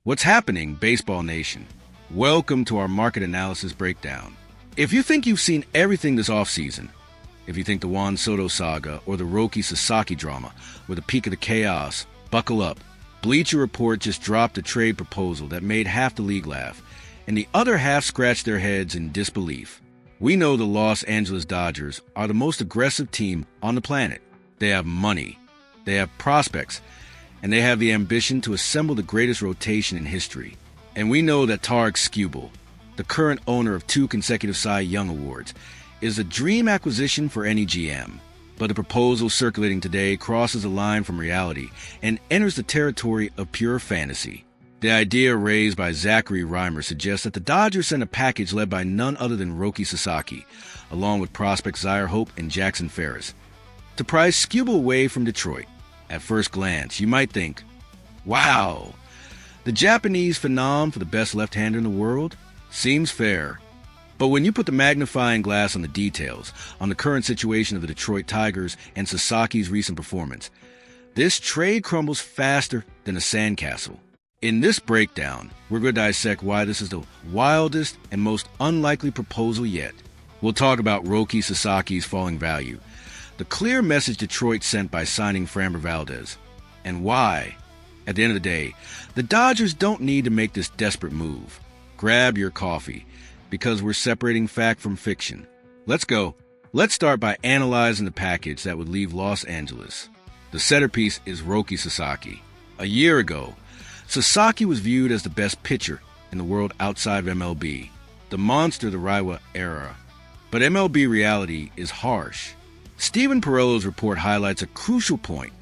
What's happening, Baseball Nation? Welcome to our market analysis breakdown. If you think you've seen everything this offseason, if you think the Juan Soto saga or the Roki Sasaki drama were the peak of the chaos, buckle up. Bleacher Report just dropped a trade proposal that made half the league laugh, and the other half scratched their heads in disbelief. We know the Los Angeles Dodgers are the most aggressive team on the planet. They have money, they have prospects, and they have the ambition to assemble the greatest rotation in history. And we know that Tarik Skubal, the current owner of 2 consecutive Cy Young Awards, is a dream acquisition for any GM. But the proposal circulating today crosses a line from reality and enters the territory of pure fantasy. The idea raised by Zachary Reimer suggests that the Dodgers send a package led by none other than Roki Sasaki, along with prospects Zaire Hope and Jackson Ferris, to prize Skubal away from Detroit. At first glance, you might think, wow, the Japanese phenom for the best left-hander in the world? Seems fair. But when you put the magnifying glass on the details, on the current situation of the Detroit Tigers and Sasaki's recent performance, this trade crumbles faster than a sandcastle. In this breakdown, we're going to dissect why this is the wildest and most unlikely proposal yet. We'll talk about Roki Sasaki's falling value, the clear message Detroit sent by signing Framber Valdez, and why, at the end of the day, the Dodgers don't need to make this desperate move. Grab your coffee, because we're separating fact from fiction. Let's go. Let's start by analyzing the package that would leave Los Angeles. The centerpiece is Roki Sasaki. A year ago, Sasaki was viewed as the best pitcher in the world outside of MLB, the monster of the Reiwa era. But MLB reality is harsh. Steven Perello's report highlights a crucial point.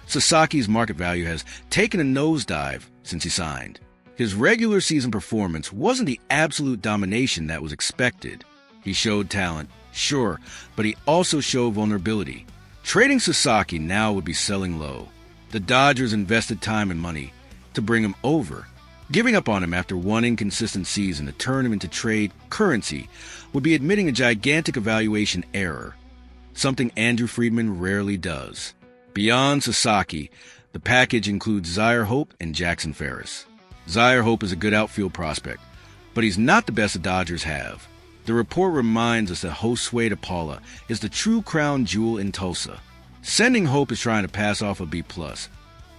Sasaki's market value has taken a nosedive since he signed. His regular season performance wasn't the absolute domination that was expected. He showed talent, sure, but he also showed vulnerability. Trading Sasaki now would be selling low. The Dodgers invested time and money to bring him over. Giving up on him after one inconsistent season to turn him into trade currency would be admitting a gigantic evaluation error, something Andrew Friedman rarely does. Beyond Sasaki, the package includes Zaire Hope and Jackson Ferris. Zaire Hope is a good outfield prospect, but he's not the best the Dodgers have. The report reminds us that Josue DePaula is the true crown jewel in Tulsa. Sending Hope is trying to pass off a B+,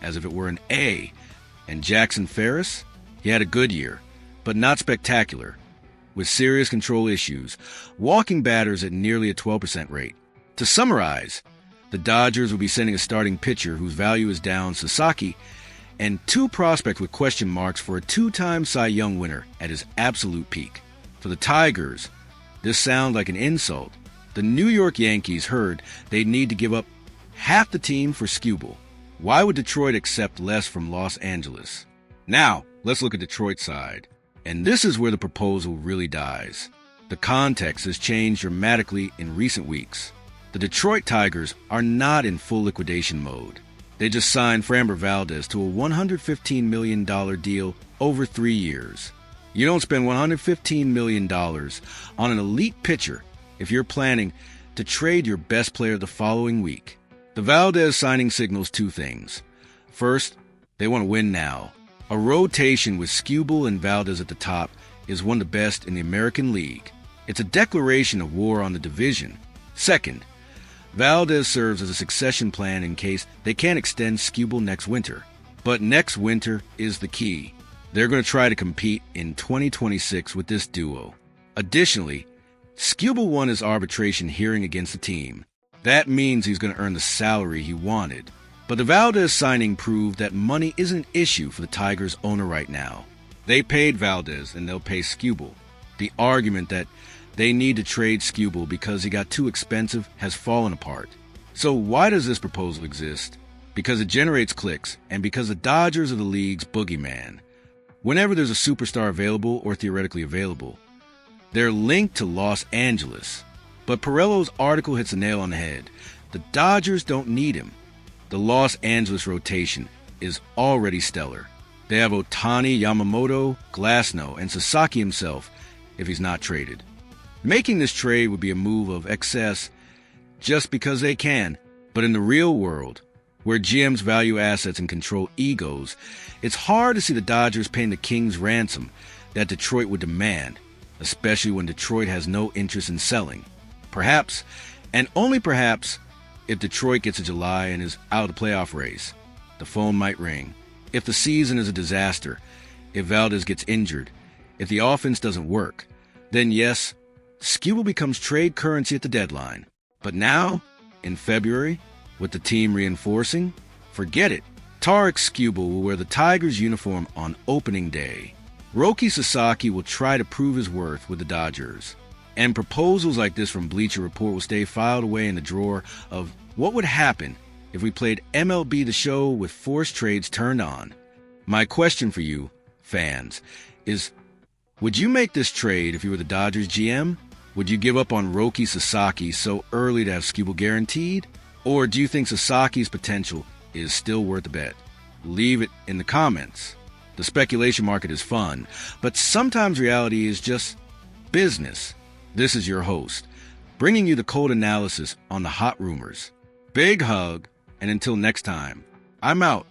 as if it were an A. And Jackson Ferris? He had a good year, but not spectacular, with serious control issues, walking batters at nearly a 12% rate. To summarize, the Dodgers will be sending a starting pitcher whose value is down, Sasaki, and 2 prospects with question marks for a 2-time Cy Young winner at his absolute peak. For the Tigers, this sounds like an insult. The New York Yankees heard they'd need to give up half the team for Skubal. Why would Detroit accept less from Los Angeles? Now, let's look at Detroit's side. And this is where the proposal really dies. The context has changed dramatically in recent weeks. The Detroit Tigers are not in full liquidation mode. They just signed Framber Valdez to a $115 million deal over 3 years. You don't spend $115 million on an elite pitcher if you're planning to trade your best player the following week. The Valdez signing signals 2 things. First, they want to win now. A rotation with Skubal and Valdez at the top is one of the best in the American League. It's a declaration of war on the division. Second, Valdez serves as a succession plan in case they can't extend Skubal next winter. But next winter is the key. They're going to try to compete in 2026 with this duo. Additionally, Skubal won his arbitration hearing against the team. That means he's going to earn the salary he wanted. But the Valdez signing proved that money isn't an issue for the Tigers' owner right now. They paid Valdez and they'll pay Skubal. The argument that they need to trade Skubal because he got too expensive has fallen apart. So why does this proposal exist? Because it generates clicks, and because the Dodgers are the league's boogeyman. Whenever there's a superstar available or theoretically available, they're linked to Los Angeles. But Perello's article hits the nail on the head. The Dodgers don't need him. The Los Angeles rotation is already stellar. They have Ohtani, Yamamoto, Glasnow, and Sasaki himself if he's not traded. Making this trade would be a move of excess just because they can, but in the real world, Where GMs value assets and control egos, it's hard to see the Dodgers paying the Kings ransom that Detroit would demand, especially when Detroit has no interest in selling. Perhaps, and only perhaps, if Detroit gets to July and is out of the playoff race, the phone might ring. If the season is a disaster, if Valdez gets injured, if the offense doesn't work, then yes, Skubal becomes trade currency at the deadline. But now, in February, with the team reinforcing, forget it. Tarik Skubal will wear the Tigers uniform on opening day. Roki Sasaki will try to prove his worth with the Dodgers. And proposals like this from Bleacher Report will stay filed away in the drawer of what would happen if we played MLB The Show with forced trades turned on. My question for you, fans, is would you make this trade if you were the Dodgers GM? Would you give up on Roki Sasaki so early to have Skubal guaranteed? Or do you think Sasaki's potential is still worth the bet? Leave it in the comments. The speculation market is fun, but sometimes reality is just business. This is your host, bringing you the cold analysis on the hot rumors. Big hug, and until next time, I'm out.